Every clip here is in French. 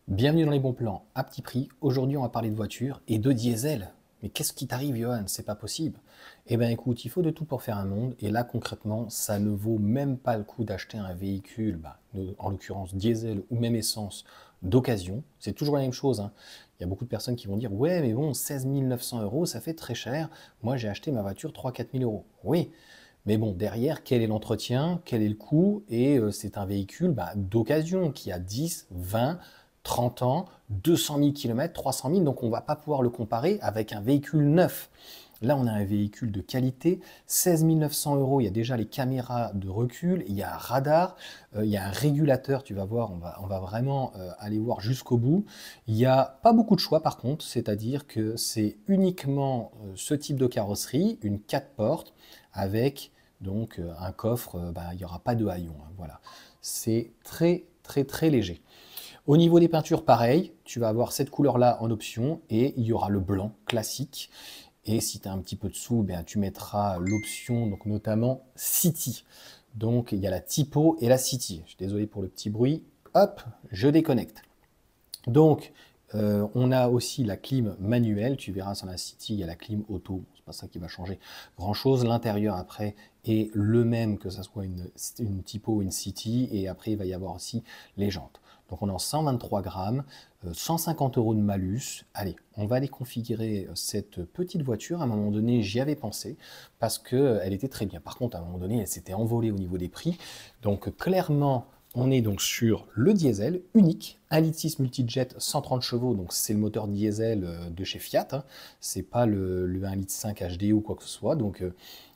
Bienvenue dans les bons plans à petit prix. Aujourd'hui, on va parler de voiture et de diesel. Mais qu'est-ce qui t'arrive, Johan? C'est pas possible. Eh bien, écoute, il faut de tout pour faire un monde. Et là, concrètement, ça ne vaut même pas le coup d'acheter un véhicule, en l'occurrence diesel ou même essence, d'occasion. C'est toujours la même chose, hein. Il y a beaucoup de personnes qui vont dire, ouais, mais bon, 16 900 euros, ça fait très cher. Moi, j'ai acheté ma voiture 3 4 000 euros. Oui. Mais bon, derrière, quel est l'entretien, quel est le coût? Et c'est un véhicule d'occasion qui a 10, 20, 30 ans, 200 000 km, 300 000, donc on ne va pas pouvoir le comparer avec un véhicule neuf. Là, on a un véhicule de qualité, 16 900 euros, il y a déjà les caméras de recul, il y a un radar, il y a un régulateur, tu vas voir, on va vraiment aller voir jusqu'au bout. Il n'y a pas beaucoup de choix par contre, c'est-à-dire que c'est uniquement ce type de carrosserie, une 4 portes, avec donc un coffre, il n'y aura pas de haillons, hein, voilà. C'est très très très léger. Au niveau des peintures, pareil, tu vas avoir cette couleur-là en option et il y aura le blanc classique. Et si tu as un petit peu de sous, tu mettras l'option, donc notamment City. Donc il y a la typo et la City. Je suis désolé pour le petit bruit. Hop, je déconnecte. Donc on a aussi la clim manuelle. Tu verras sur la City, il y a la clim auto. C'est pas ça qui va changer grand-chose. L'intérieur après est le même, que ce soit une typo ou une City. Et après, il va y avoir aussi les jantes. Donc on est en 123 grammes, 150 euros de malus. Allez, on va aller configurer cette petite voiture. À un moment donné, j'y avais pensé parce qu'elle était très bien. Par contre, à un moment donné, elle s'était envolée au niveau des prix. Donc clairement, on est donc sur le diesel unique, 1,6 litre multijet 130 chevaux, donc c'est le moteur diesel de chez Fiat, hein. C'est pas le 1,5 litre HD ou quoi que ce soit. Donc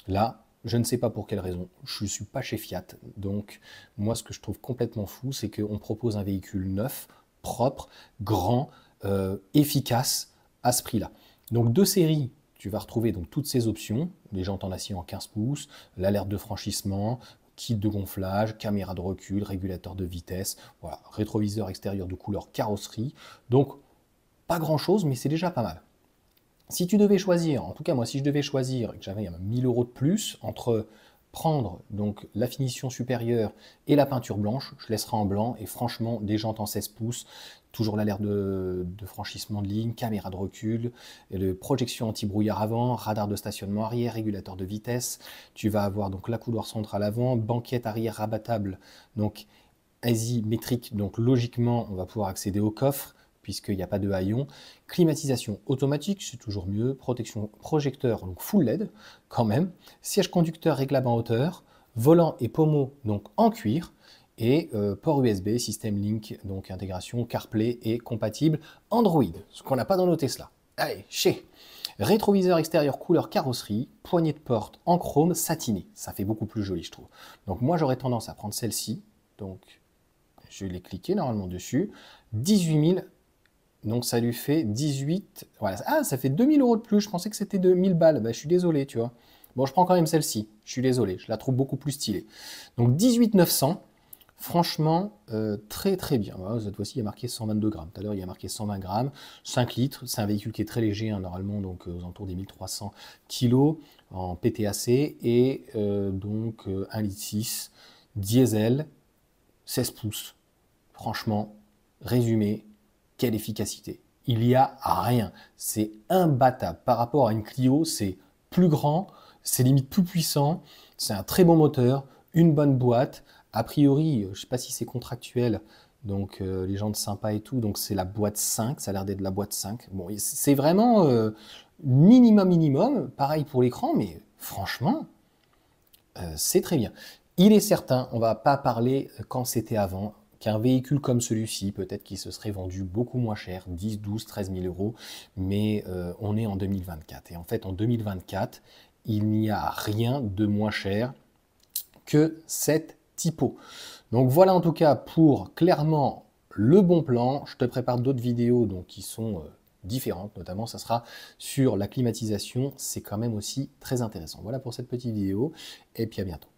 là, je ne sais pas pour quelle raison, je ne suis pas chez Fiat. Donc moi, ce que je trouve complètement fou, c'est qu'on propose un véhicule neuf, propre, grand, efficace à ce prix-là. Donc de série, tu vas retrouver donc toutes ces options, les jantes en acier en 15 pouces, l'alerte de franchissement, kit de gonflage, caméra de recul, régulateur de vitesse, voilà, rétroviseur extérieur de couleur carrosserie. Donc pas grand-chose, mais c'est déjà pas mal. Si tu devais choisir, en tout cas moi si je devais choisir et que j'avais 1000 euros de plus entre prendre donc la finition supérieure et la peinture blanche, je laisserai en blanc et franchement des jantes en 16 pouces, toujours l'alerte de franchissement de ligne, caméra de recul, projection anti-brouillard avant, radar de stationnement arrière, régulateur de vitesse, tu vas avoir donc la couloir centrale avant, banquette arrière rabattable, donc asymétrique, donc logiquement on va pouvoir accéder au coffre, puisqu'il n'y a pas de haillons. Climatisation automatique, c'est toujours mieux. Protection projecteur, donc full LED quand même. Siège conducteur réglable en hauteur. Volant et pommeau, donc en cuir. Et port USB, système Link, donc intégration CarPlay et compatible Android, ce qu'on n'a pas dans nos Tesla. Allez, chez rétroviseur extérieur couleur carrosserie, poignée de porte en chrome satiné. Ça fait beaucoup plus joli, je trouve. Donc moi, j'aurais tendance à prendre celle-ci. Donc, je vais cliquer normalement dessus. 18 000. Donc ça lui fait 18, voilà. Ah, ça fait 2000 euros de plus, je pensais que c'était 2000 balles, je suis désolé, tu vois. Bon, je prends quand même celle-ci, je suis désolé, je la trouve beaucoup plus stylée. Donc 18 900, franchement, très très bien. Voilà, cette fois-ci, il y a marqué 122 grammes. Tout à l'heure, il y a marqué 120 grammes, 5 litres. C'est un véhicule qui est très léger, hein, normalement, donc aux alentours des 1300 kilos en PTAC, et donc 1,6 litre, diesel, 16 pouces. Franchement, résumé, quelle efficacité. Il n'y a rien. C'est imbattable. Par rapport à une Clio, c'est plus grand, c'est limite plus puissant, c'est un très bon moteur, une bonne boîte. A priori, je ne sais pas si c'est contractuel, donc les gens de sympa et tout, donc c'est la boîte 5, ça a l'air d'être la boîte 5. Bon, c'est vraiment minimum. Pareil pour l'écran, mais franchement, c'est très bien. Il est certain, on ne va pas parler quand c'était avant, qu'un véhicule comme celui-ci, peut-être qu'il se serait vendu beaucoup moins cher, 10, 12, 13 000 euros, mais on est en 2024. Et en fait, en 2024, il n'y a rien de moins cher que cette typo. Donc voilà en tout cas pour clairement le bon plan. Je te prépare d'autres vidéos donc, qui sont différentes, notamment ça sera sur la climatisation. C'est quand même aussi très intéressant. Voilà pour cette petite vidéo et puis à bientôt.